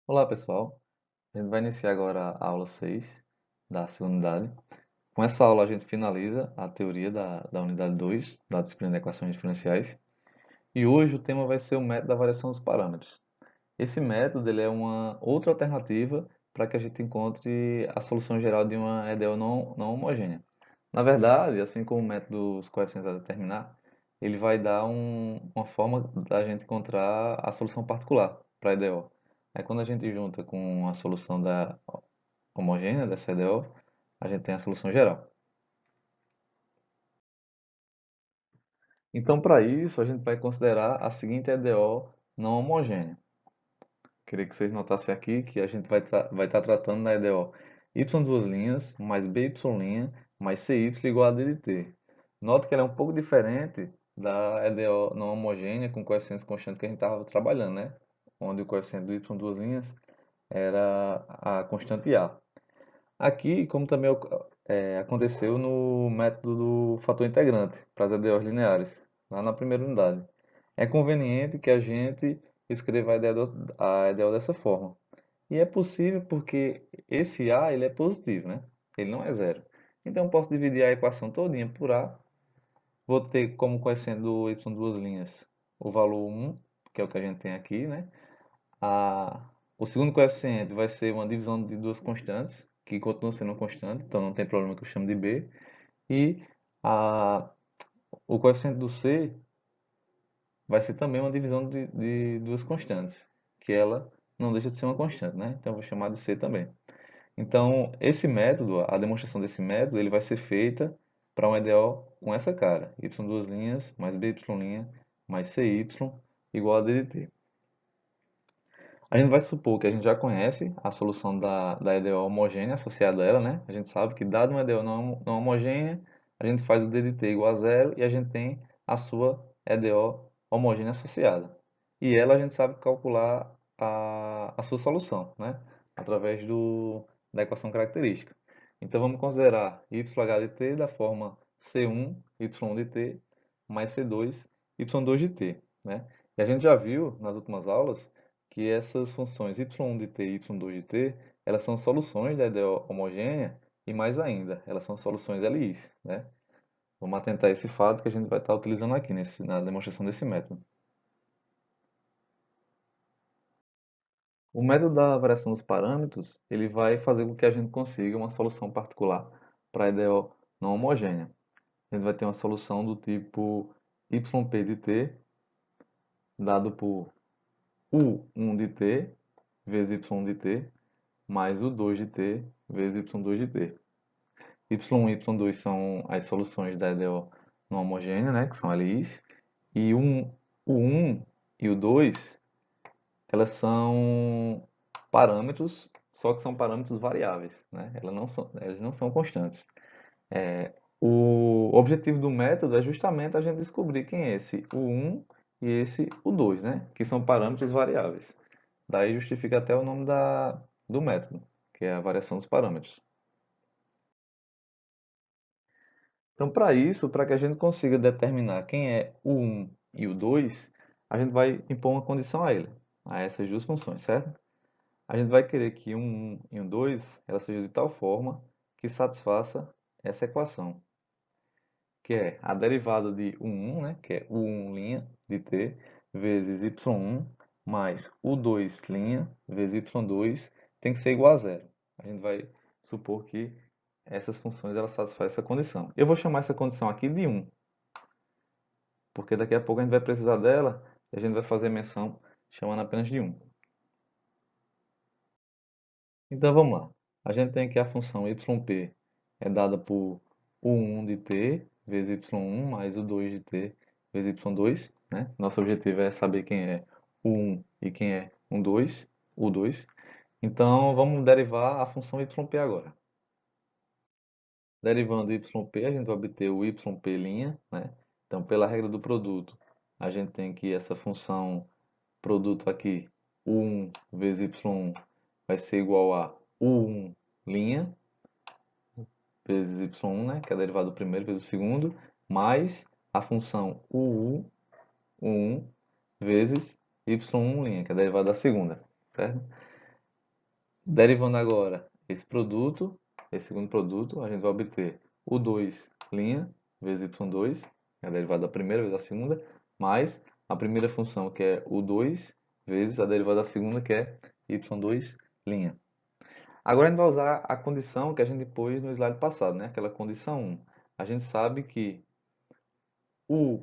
Olá pessoal, a gente vai iniciar agora a aula 6 da segunda unidade. Com essa aula a gente finaliza a teoria da unidade 2 da disciplina de equações diferenciais. E hoje o tema vai ser o método da variação dos parâmetros. Esse método ele é uma outra alternativa para que a gente encontre a solução geral de uma EDO não homogênea. Na verdade, assim como o método dos coeficientes a determinar, ele vai dar uma forma da gente encontrar a solução particular para a EDO. Aí quando a gente junta com a solução da homogênea dessa EDO, a gente tem a solução geral. Então, para isso, a gente vai considerar a seguinte EDO não homogênea. Queria que vocês notassem aqui que a gente vai estar tratando da EDO y duas linhas mais by' mais cy igual a d de t. Nota que ela é um pouco diferente da EDO não homogênea com coeficientes constantes que a gente estava trabalhando, né? Onde o coeficiente do y duas linhas era a constante A. Aqui, como também aconteceu no método do fator integrante para as EDOs lineares, lá na primeira unidade. É conveniente que a gente escreva a EDO dessa forma. E é possível porque esse A ele é positivo, né? Ele não é zero. Então eu posso dividir a equação todinha por A. Vou ter como coeficiente do y duas linhas o valor 1, que é o que a gente tem aqui, né? A, o segundo coeficiente vai ser uma divisão de duas constantes, que continua sendo uma constante, então não tem problema que eu chamo de B. E a, o coeficiente do C vai ser também uma divisão de duas constantes, que ela não deixa de ser uma constante, né? Então eu vou chamar de C também. Então, esse método, a demonstração desse método, ele vai ser feita para um EDO com essa cara, y duas linhas mais by' mais cy igual a d de t. A gente vai supor que a gente já conhece a solução da EDO homogênea associada a ela, né? A gente sabe que dado uma EDO não homogênea, a gente faz o d de t igual a zero e a gente tem a sua EDO homogênea associada. E ela a gente sabe calcular a sua solução, né? Através da equação característica. Então vamos considerar yh de t da forma c1 y de t mais c2 y2 de t, né? E a gente já viu nas últimas aulas que essas funções y1 de t e y2 de t, elas são soluções da EDO homogênea e mais ainda, elas são soluções LIs, né? Vamos atentar a esse fato que a gente vai estar utilizando aqui na demonstração desse método. O método da variação dos parâmetros, ele vai fazer com que a gente consiga uma solução particular para a EDO não homogênea. A gente vai ter uma solução do tipo yp de t, dado por u1 de t vezes y1 de t, mais o 2 de t vezes y2 de t. Y1 e y2 são as soluções da EDO não homogênea, né, que são LIs, e o 1 e o 2, elas são parâmetros, só que são parâmetros variáveis, né? Elas não são constantes. O objetivo do método é justamente a gente descobrir quem é esse o 1 e esse o 2, né, que são parâmetros variáveis. Daí justifica até o nome do método, que é a variação dos parâmetros. Então, para isso, para que a gente consiga determinar quem é o 1 e o 2, a gente vai impor uma condição a ele, a essas duas funções, certo? A gente vai querer que um 1 e um 2 ela seja de tal forma que satisfaça essa equação, que é a derivada de u1, né, que é u1' de t, vezes y1, mais u2' vezes y2, tem que ser igual a zero. A gente vai supor que essas funções elas satisfazem essa condição. Eu vou chamar essa condição aqui de 1, porque daqui a pouco a gente vai precisar dela e a gente vai fazer menção chamando apenas de 1. Então vamos lá. A gente tem aqui a função yp é dada por u1 de t vezes y1 mais u2 de t vezes y2, né? Nosso objetivo é saber quem é o 1 e quem é o 2, o 2. Então vamos derivar a função yp agora. Derivando yp, a gente vai obter o yp', né? Então, pela regra do produto, a gente tem que essa função produto aqui, u1 vezes y1, vai ser igual a u1' vezes y1, né? Que é a derivada do primeiro vezes o segundo, mais a função u1 vezes y1', que é a derivada da segunda, certo? Derivando agora esse produto, esse segundo produto, a gente vai obter o 2' vezes y2, que é a derivada da primeira vezes a segunda, mais a primeira função, que é o 2, vezes a derivada da segunda, que é y2'. Agora a gente vai usar a condição que a gente pôs no slide passado, né? Aquela condição 1. A gente sabe que o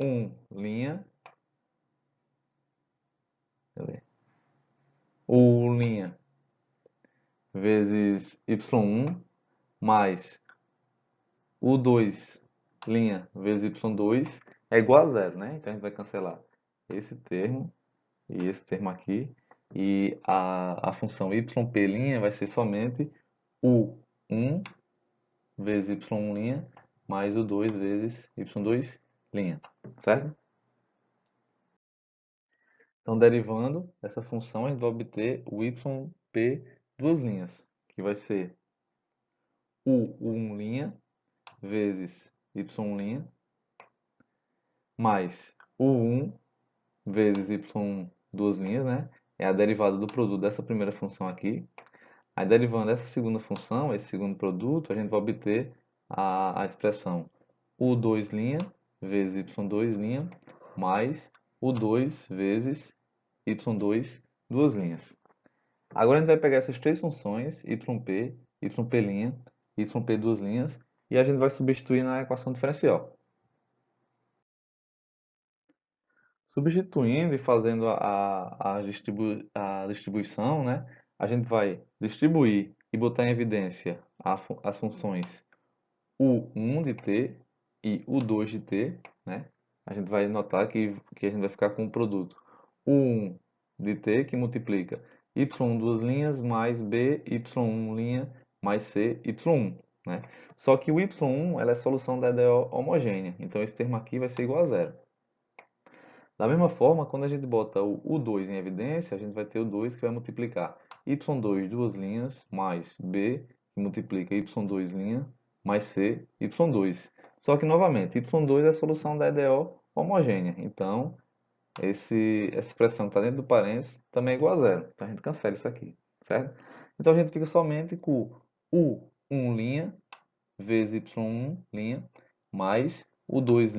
1' cadê? O 1' vezes y1 mais o 2' vezes y2 é igual a zero, né? Então a gente vai cancelar esse termo e esse termo aqui. E a função yp' vai ser somente o 1 vezes y1' mais o 2 vezes y2', certo? Então, derivando essa função, a gente vai obter o yp duas linhas, que vai ser o 1' vezes y1' mais o 1 vezes y duas linhas, né? É a derivada do produto dessa primeira função aqui. Aí, derivando essa segunda função, esse segundo produto, a gente vai obter a expressão u2' vezes y2' mais o 2 vezes y2, duas linhas. Agora a gente vai pegar essas três funções, yp, yp', yp duas linhas, e a gente vai substituir na equação diferencial. Substituindo e fazendo a distribuição, né? A gente vai distribuir e botar em evidência as funções u1 de t e u2 de t, né? A gente vai notar que a gente vai ficar com o produto u1 de t, que multiplica y duas linhas mais b, y1' mais c, y1, né? Só que o y1 ela é solução da EDO homogênea, então esse termo aqui vai ser igual a zero. Da mesma forma, quando a gente bota o U2 em evidência, a gente vai ter o 2 que vai multiplicar y2 duas linhas mais b, que multiplica y2' mais c, y2. Só que, novamente, y2 é a solução da EDO homogênea. Então, essa expressão que está dentro do parênteses também é igual a zero. Então, a gente cancela isso aqui, certo? Então, a gente fica somente com U1' vezes y1' mais o 2'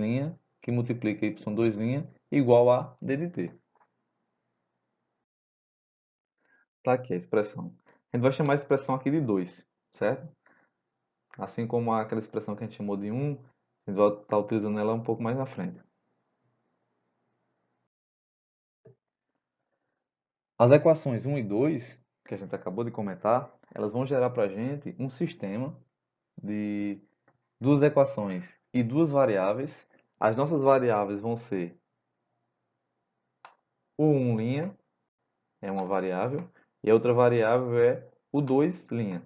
que multiplica y2' igual a d de t. Tá aqui a expressão. A gente vai chamar a expressão aqui de 2, certo? Assim como aquela expressão que a gente chamou de 1, a gente vai estar utilizando ela um pouco mais na frente. As equações 1 e 2, que a gente acabou de comentar, elas vão gerar para a gente um sistema de duas equações e duas variáveis. As nossas variáveis vão ser o 1' é uma variável, e a outra variável é o 2'.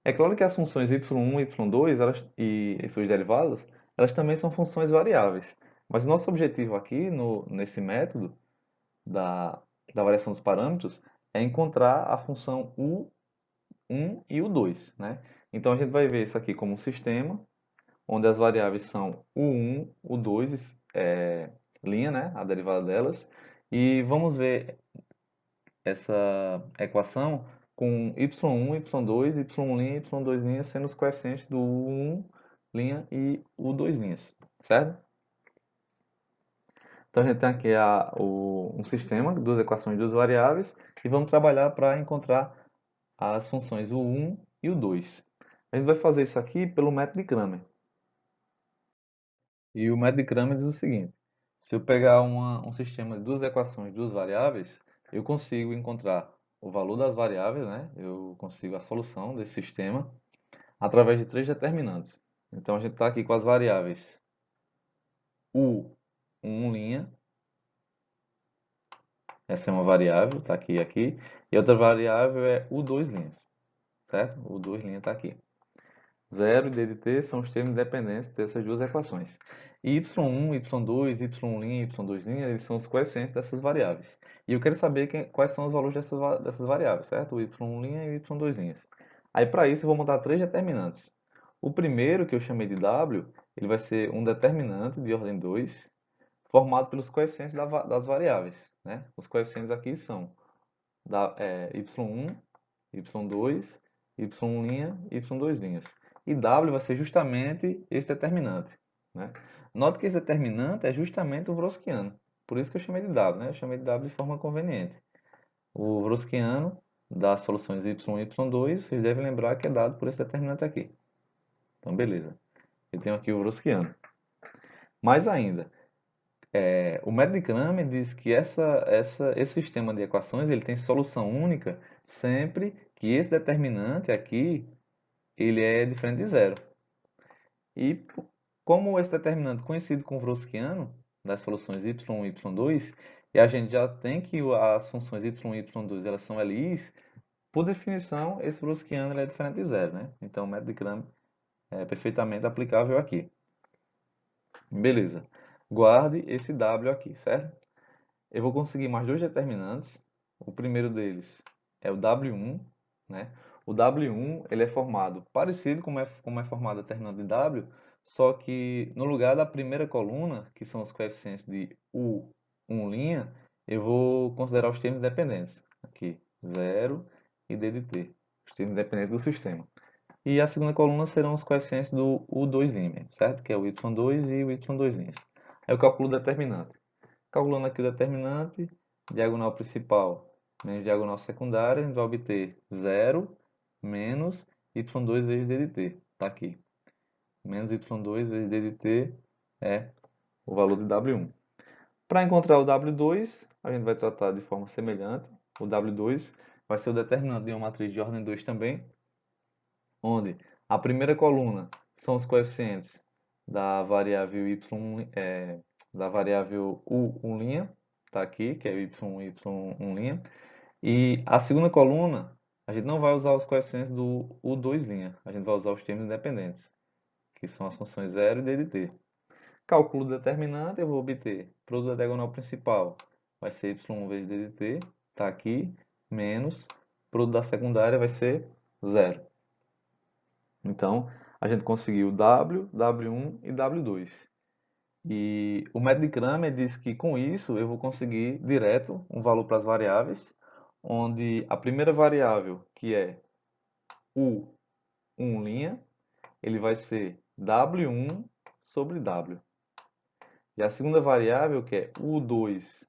É claro que as funções y1 e y2 e suas derivadas, elas também são funções variáveis. Mas o nosso objetivo aqui, nesse método da variação dos parâmetros, é encontrar a função u1 e u2, né? Então a gente vai ver isso aqui como um sistema, onde as variáveis são u1, u2, né? A derivada delas. E vamos ver essa equação com y1, y2, y1' e y2' sendo os coeficientes do u1' e u2', certo? Então a gente tem aqui um sistema, duas equações, duas variáveis, e vamos trabalhar para encontrar as funções u1 e u2. A gente vai fazer isso aqui pelo método de Cramer. E o método de Cramer diz o seguinte: se eu pegar um sistema de duas equações, duas variáveis, eu consigo encontrar o valor das variáveis, né? Eu consigo a solução desse sistema através de três determinantes. Então a gente está aqui com as variáveis u1', essa é uma variável, está aqui e aqui, e outra variável é u2', certo? O 2' está aqui. 0 e d de t são os termos independentes dessas duas equações. E y1, y2, y', y2', eles são os coeficientes dessas variáveis. E eu quero saber quais são os valores dessas variáveis, certo? O y', e o y2'. Aí, para isso, eu vou montar três determinantes. O primeiro, que eu chamei de w, ele vai ser um determinante de ordem 2, formado pelos coeficientes das variáveis, né? Os coeficientes aqui são y1, y2, y1', y2'. E W vai ser justamente esse determinante, né? Note que esse determinante é justamente o Wronskiano. Por isso que eu chamei de W, né? Eu chamei de W de forma conveniente. O Wronskiano das soluções y1 e y2, vocês devem lembrar que é dado por esse determinante aqui. Então, beleza. Eu tenho aqui o Wronskiano. Mais ainda, o método de Kramer diz que esse sistema de equações ele tem solução única sempre que esse determinante aqui ele é diferente de zero. E como esse determinante conhecido como Wronskiano, das soluções y1 e y2, e a gente já tem que as funções y1 e y2 elas são LIs, por definição, esse Wronskiano ele é diferente de zero, né? Então o método de Kramer é perfeitamente aplicável aqui. Beleza. Guarde esse W aqui, certo? Eu vou conseguir mais dois determinantes. O primeiro deles é o W1, né? O W1 ele é formado parecido como é formado o determinante de W, só que no lugar da primeira coluna, que são os coeficientes de U1', eu vou considerar os termos dependentes. Aqui, 0 e D de T, os termos dependentes do sistema. E a segunda coluna serão os coeficientes do U2', certo? Que é o Y2 e o Y2'. Aí eu calculo o determinante. Calculando aqui o determinante, diagonal principal menos diagonal secundária, a gente vai obter 0 menos y2 vezes d de t. Está aqui. Menos y2 vezes d de t é o valor de W1. Para encontrar o W2, a gente vai tratar de forma semelhante. O W2 vai ser o determinante de uma matriz de ordem 2 também, onde a primeira coluna são os coeficientes da variável y, da variável u1', está aqui, que é y, y1'. E a segunda coluna, a gente não vai usar os coeficientes do u2', a gente vai usar os termos independentes, que são as funções 0 e d de t. Cálculo determinante, eu vou obter produto da diagonal principal, vai ser y1 vezes d de t, está aqui, menos, produto da secundária vai ser 0. Então, a gente conseguiu W, W1 e W2. E o método de Kramer diz que com isso eu vou conseguir direto um valor para as variáveis, onde a primeira variável, que é U1', ele vai ser W1 sobre W. E a segunda variável, que é U2',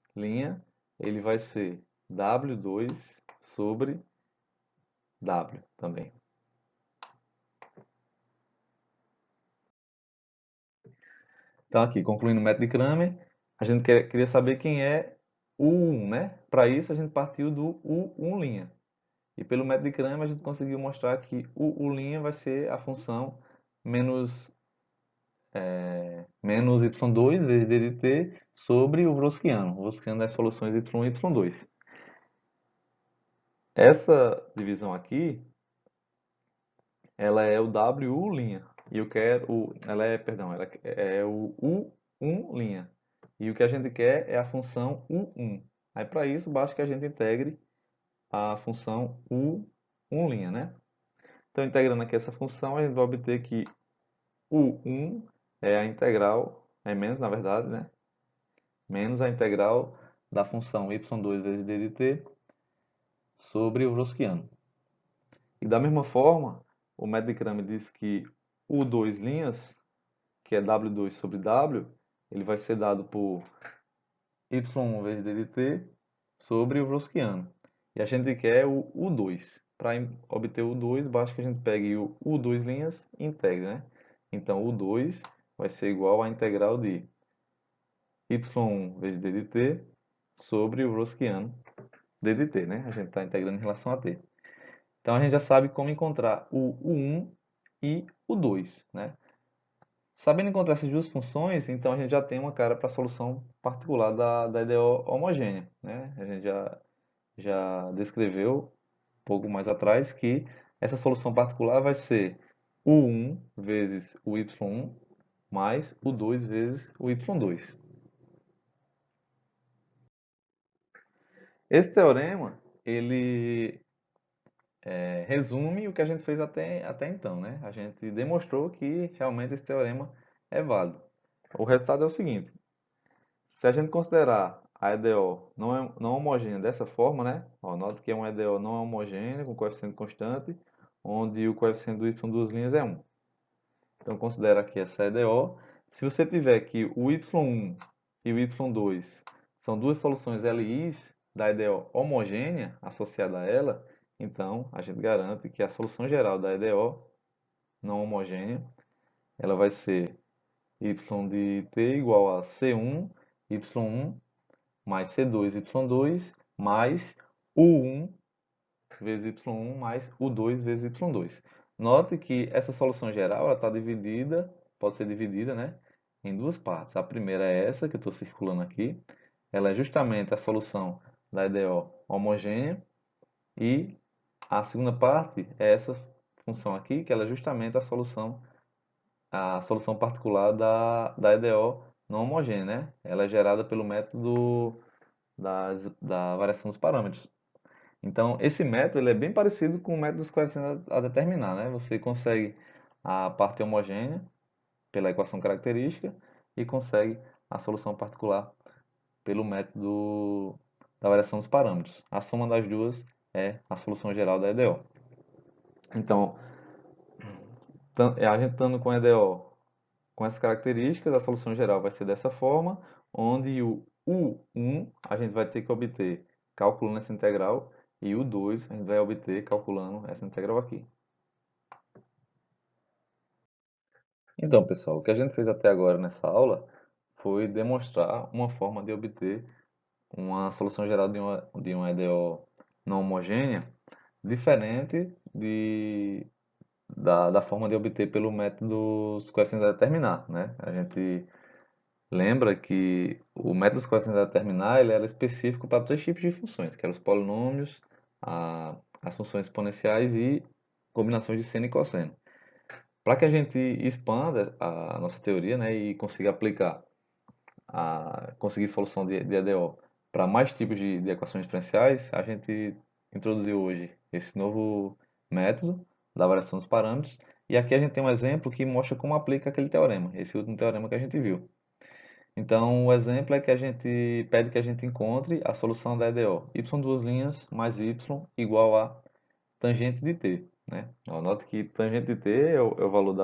ele vai ser W2 sobre W também. Então, aqui, concluindo o método de Kramer, a gente queria saber quem é o U1, né? Para isso, a gente partiu do U1'. E pelo método de Kramer, a gente conseguiu mostrar que o U' vai ser a função menos y2 vezes d de t sobre o Wronskiano. O Wronskiano das soluções y1 e y2. Essa divisão aqui, ela é o W'. E eu quero, ela é o U1'. E o que a gente quer é a função U1. Aí para isso, basta que a gente integre a função U1', né? Então, integrando aqui essa função, a gente vai obter que U1 é a integral, é menos na verdade, né? Menos a integral da função y2 vezes d de t sobre o Wronskiano. E da mesma forma, o método de Kramer diz que U2', que é W2 sobre W, ele vai ser dado por y1 vezes d de t sobre o Wronskiano. E a gente quer o U2. Para obter o U2, basta que a gente pegue o U2' e integre, né? Então, o U2 vai ser igual à integral de y1 vezes d de t sobre o Wronskiano d de t, né? A gente está integrando em relação a t. Então, a gente já sabe como encontrar o U1 e o 2, né? Sabendo encontrar essas duas funções, então a gente já tem uma cara para a solução particular da EDO homogênea, né? A gente já descreveu um pouco mais atrás que essa solução particular vai ser U1 vezes o Y1 mais o 2 vezes o Y2. Esse teorema, ele resume o que a gente fez até então, né? A gente demonstrou que realmente esse teorema é válido. O resultado é o seguinte: se a gente considerar a EDO não homogênea dessa forma, né? Ó, nota que é uma EDO não homogênea, com coeficiente constante, onde o coeficiente do y duas linhas é 1. Então, considera aqui essa EDO. Se você tiver que o y1 e o y2 são duas soluções LIs da EDO homogênea associada a ela, então a gente garante que a solução geral da EDO não homogênea, ela vai ser y de t igual a C1, y1 mais C2, y2 mais U1 vezes y1 mais U2 vezes y2. Note que essa solução geral está dividida, pode ser dividida, né, em duas partes. A primeira é essa que eu estou circulando aqui. Ela é justamente a solução da EDO homogênea. E a segunda parte é essa função aqui, que ela é justamente a solução particular da EDO não homogênea, né? Ela é gerada pelo método da variação dos parâmetros. Então, esse método ele é bem parecido com o método dos coeficientes a determinar, né? Você consegue a parte homogênea pela equação característica e consegue a solução particular pelo método da variação dos parâmetros. A soma das duas é a solução geral da EDO. Então, a gente estando com a EDO com essas características, a solução geral vai ser dessa forma, onde o U1 a gente vai ter que obter calculando essa integral e o U2 a gente vai obter calculando essa integral aqui. Então, pessoal, o que a gente fez até agora nessa aula foi demonstrar uma forma de obter uma solução geral de uma EDO não homogênea diferente da forma de obter pelo método dos coeficientes a determinar, né? A gente lembra que o método dos coeficientes a determinar ele era específico para três tipos de funções, que eram os polinômios, as funções exponenciais e combinações de seno e cosseno. Para que a gente expanda a nossa teoria, né, e consiga aplicar, conseguir solução de EDO para mais tipos de equações diferenciais, a gente introduziu hoje esse novo método da variação dos parâmetros. E aqui a gente tem um exemplo que mostra como aplica aquele teorema, esse último teorema que a gente viu. Então, o exemplo é que a gente pede que a gente encontre a solução da EDO, y duas linhas mais y igual a tangente de t, né? Ó, note que tangente de t é o valor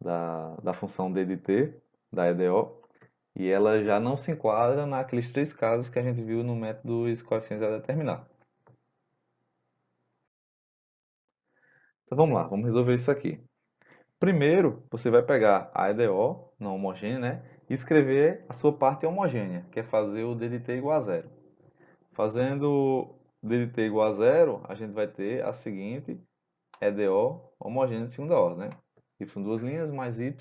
da função d de t, da EDO, e ela já não se enquadra naqueles três casos que a gente viu no método dos coeficientes a determinar. Então vamos lá, vamos resolver isso aqui. Primeiro, você vai pegar a EDO, não homogênea, né? E escrever a sua parte homogênea, que é fazer o d de t igual a zero. Fazendo d de t igual a zero, a gente vai ter a seguinte EDO homogênea de segunda ordem, né? Y duas linhas mais y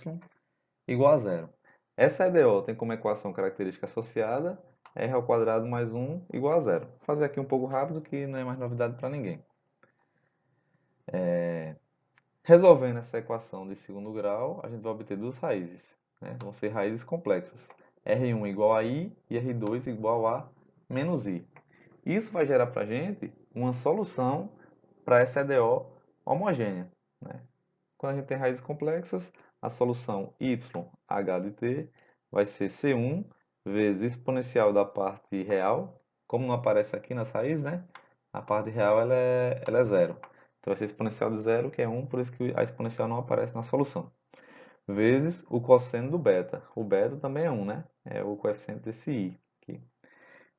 igual a zero. Essa EDO tem como equação característica associada r ao quadrado mais 1 igual a zero. Vou fazer aqui um pouco rápido, que não é mais novidade para ninguém. Resolvendo essa equação de segundo grau, a gente vai obter duas raízes, né? Vão ser raízes complexas. R1 igual a i e R2 igual a menos i. Isso vai gerar para a gente uma solução para essa EDO homogênea, né? Quando a gente tem raízes complexas, a solução YH de t vai ser C1 vezes exponencial da parte real. Como não aparece aqui nas raízes, né? A parte real ela é zero. Então vai ser exponencial de zero, que é 1, por isso que a exponencial não aparece na solução. Vezes o cosseno do beta. O beta também é 1, né? É o coeficiente desse i aqui.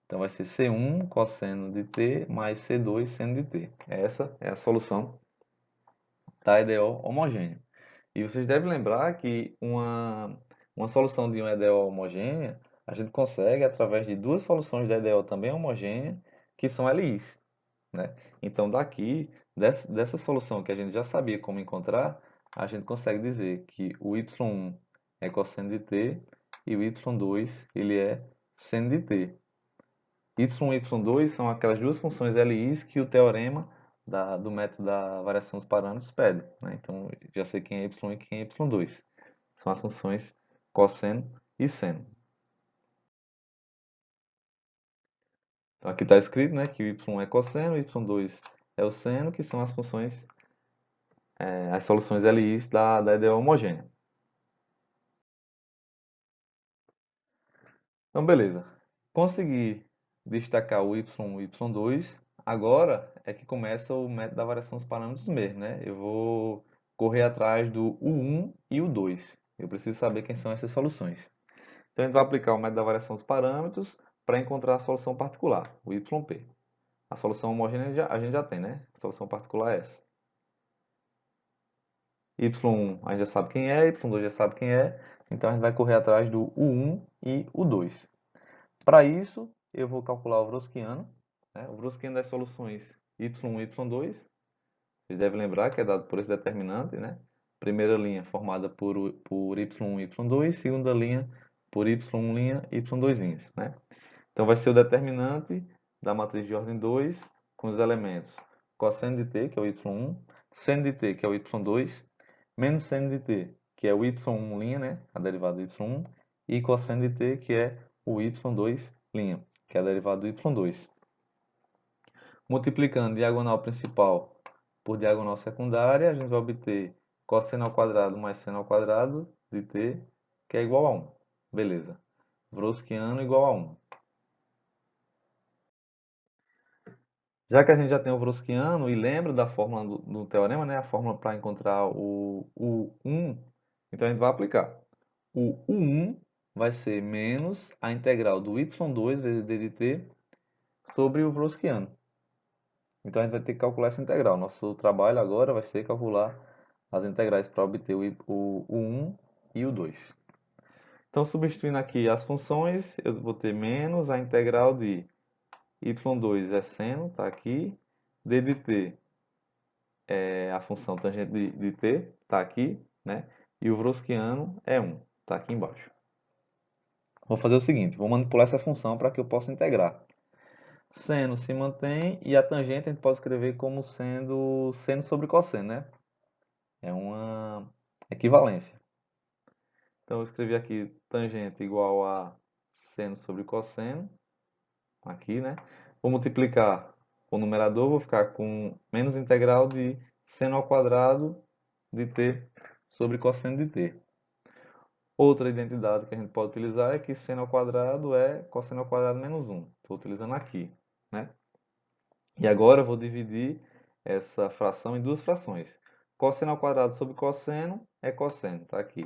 Então vai ser C1 cosseno de t mais C2 seno de t. Essa é a solução da EDO homogênea. E vocês devem lembrar que uma solução de uma EDO homogênea, a gente consegue através de duas soluções de EDO também homogênea, que são LIs, né? Então daqui, dessa solução que a gente já sabia como encontrar, a gente consegue dizer que o y1 é cosseno de t e o y2 ele é seno de t. Y1 e y2 são aquelas duas funções LIs que o teorema do método da variação dos parâmetros pede, né? Então, já sei quem é y1 e quem é y2. São as funções cosseno e seno. Então, aqui está escrito, né, que o y1 é cosseno, o y2 é o seno, que são as funções, as soluções LIs da EDO homogênea. Então, beleza. Consegui destacar o y1 e o y2, agora é que começa o método da variação dos parâmetros mesmo, né? Eu vou correr atrás do u1 e o 2. Eu preciso saber quem são essas soluções. Então a gente vai aplicar o método da variação dos parâmetros para encontrar a solução particular, o yp. A solução homogênea a gente já tem, né? A solução particular é essa. Y1 a gente já sabe quem é, Y2 já sabe quem é, então a gente vai correr atrás do U1 e o 2. Para isso, eu vou calcular o Wroskiano, né? O Wroskiano das soluções Y1 e Y2. Vocês devem lembrar que é dado por esse determinante, né? Primeira linha formada por Y1 e Y2, segunda linha por Y1 linha e Y2 linhas, né? Então vai ser o determinante da matriz de ordem 2 com os elementos cosseno de t, que é o y1, seno de t, que é o y2, menos seno de t, que é o y1', né, a derivada do y1, e cosseno de t, que é o y2', que é a derivada do y2. Multiplicando diagonal principal por diagonal secundária, a gente vai obter cosseno ao quadrado mais seno ao quadrado de t, que é igual a 1. Beleza. Wroskiano igual a 1. Já que a gente já tem o Wroskiano e lembra da fórmula do teorema, né? A fórmula para encontrar o U1, então a gente vai aplicar. O U1 vai ser menos a integral do y2 vezes d de t sobre o Wroskiano. Então a gente vai ter que calcular essa integral. Nosso trabalho agora vai ser calcular as integrais para obter o U1 e o 2. Então, substituindo aqui as funções, eu vou ter menos a integral de y2 é seno, está aqui, d de t é a função tangente de t, está aqui, né? E o Wroskiano é 1, está aqui embaixo. Vou fazer o seguinte, vou manipular essa função para que eu possa integrar. Seno se mantém e a tangente a gente pode escrever como sendo seno sobre cosseno, né? É uma equivalência. Então eu escrevi aqui tangente igual a seno sobre cosseno, aqui, né? Vou multiplicar o numerador, vou ficar com menos integral de seno ao quadrado de t sobre cosseno de t. Outra identidade que a gente pode utilizar é que seno ao quadrado é cosseno ao quadrado menos 1. Estou utilizando aqui, né? E agora eu vou dividir essa fração em duas frações. Cosseno ao quadrado sobre cosseno é cosseno, está aqui.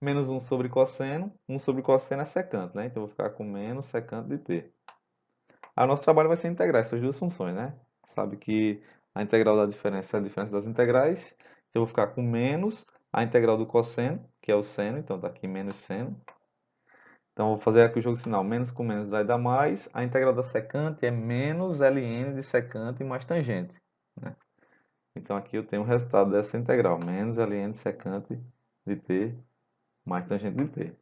Menos 1 sobre cosseno, 1 sobre cosseno é secante, né? Então eu vou ficar com menos secante de t. Aí o nosso trabalho vai ser integrar essas duas funções, né? Sabe que a integral da diferença é a diferença das integrais. Então eu vou ficar com menos a integral do cosseno, que é o seno, então está aqui menos seno. Então eu vou fazer aqui o jogo sinal, menos com menos vai dar mais. A integral da secante é menos ln de secante mais tangente, né? Então aqui eu tenho o resultado dessa integral, menos ln de secante de t mais tangente de t.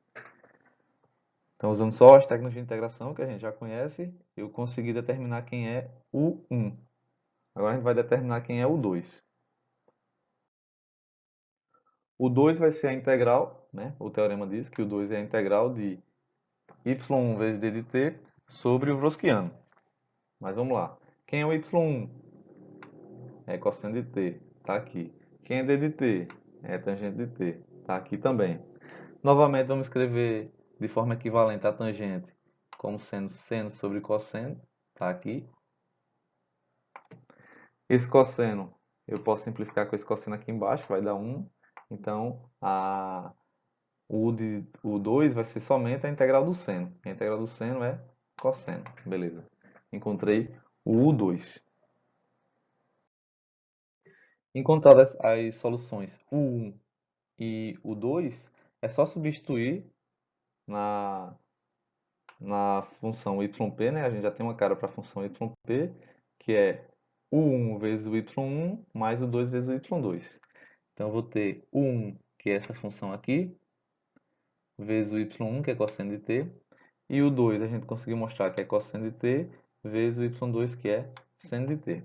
Então, usando só as técnicas de integração que a gente já conhece, eu consegui determinar quem é o 1. Agora a gente vai determinar quem é o 2. O 2 vai ser a integral, né? O teorema diz que o 2 é a integral de y1 vezes d de t sobre o Wroskiano. Mas vamos lá. Quem é o y1? É cosseno de t, está aqui. Quem é d de t? É tangente de t, está aqui também. Novamente, vamos escrever de forma equivalente a tangente como sendo seno sobre cosseno, está aqui. Esse cosseno, eu posso simplificar com esse cosseno aqui embaixo, que vai dar 1. Então, o 2 vai ser somente a integral do seno. A integral do seno é cosseno. Beleza. Encontrei o U2. Encontradas as soluções U1 e U2, é só substituir na, na função yp, né? A gente já tem uma cara para a função yp, que é U1 vezes o y1 mais o 2 vezes o y2. Então, eu vou ter o 1, que é essa função aqui, vezes o y1, que é cosseno de t, e o 2 a gente conseguiu mostrar que é cosseno de t, vezes o y2, que é seno de t.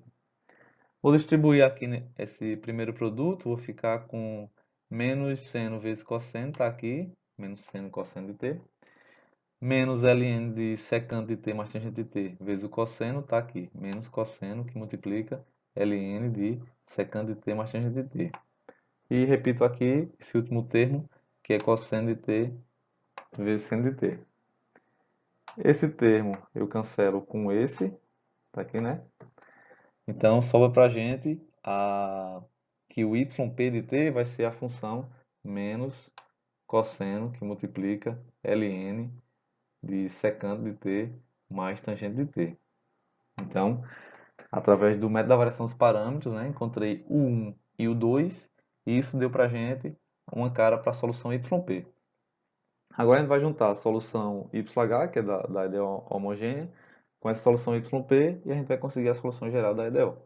Vou distribuir aqui esse primeiro produto, vou ficar com menos seno vezes cosseno, está aqui, menos seno cosseno de t, menos ln de secante de t mais tangente de t, vezes o cosseno, está aqui, menos cosseno, que multiplica ln de secante de t mais tangente de t. E repito aqui esse último termo, que é cosseno de t vezes seno de t. Esse termo eu cancelo com esse, tá aqui, né? Então sobra pra gente que o yp de t vai ser a função menos cosseno que multiplica ln de secante de t mais tangente de t. Então, através do método da variação dos parâmetros, né, encontrei o 1 e o 2, e isso deu pra gente uma cara para a solução yp. Agora a gente vai juntar a solução YH, que é da EDO homogênea, com essa solução YP e a gente vai conseguir a solução geral da EDO.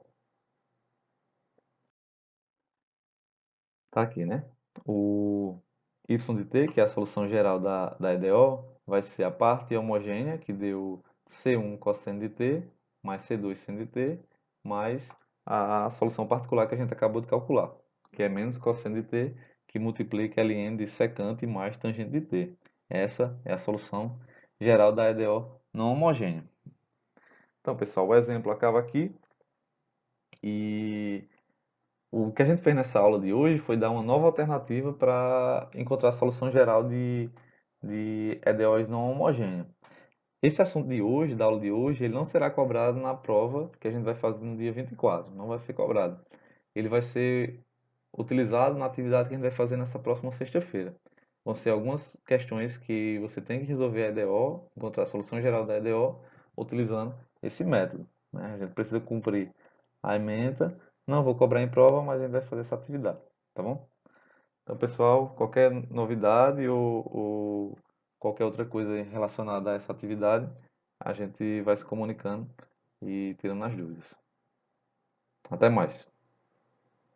Tá aqui, né? O y de t, que é a solução geral da EDO, vai ser a parte homogênea, que deu C1 cosseno de t, mais C2 seno de t, mais a solução particular que a gente acabou de calcular, que é menos cosseno de t, que multiplica ln de secante mais tangente de t. Essa é a solução geral da EDO não homogênea. Então, pessoal, o exemplo acaba aqui e o que a gente fez nessa aula de hoje foi dar uma nova alternativa para encontrar a solução geral de EDOs não homogêneos. Esse assunto de hoje, da aula de hoje, ele não será cobrado na prova que a gente vai fazer no dia 24, não vai ser cobrado. Ele vai ser utilizado na atividade que a gente vai fazer nessa próxima sexta-feira. Vão ser algumas questões que você tem que resolver a EDO, encontrar a solução geral da EDO, utilizando esse método, né? A gente precisa cumprir a ementa. Não vou cobrar em prova, mas a gente vai fazer essa atividade, tá bom? Então, pessoal, qualquer novidade ou qualquer outra coisa relacionada a essa atividade, a gente vai se comunicando e tirando as dúvidas. Até mais.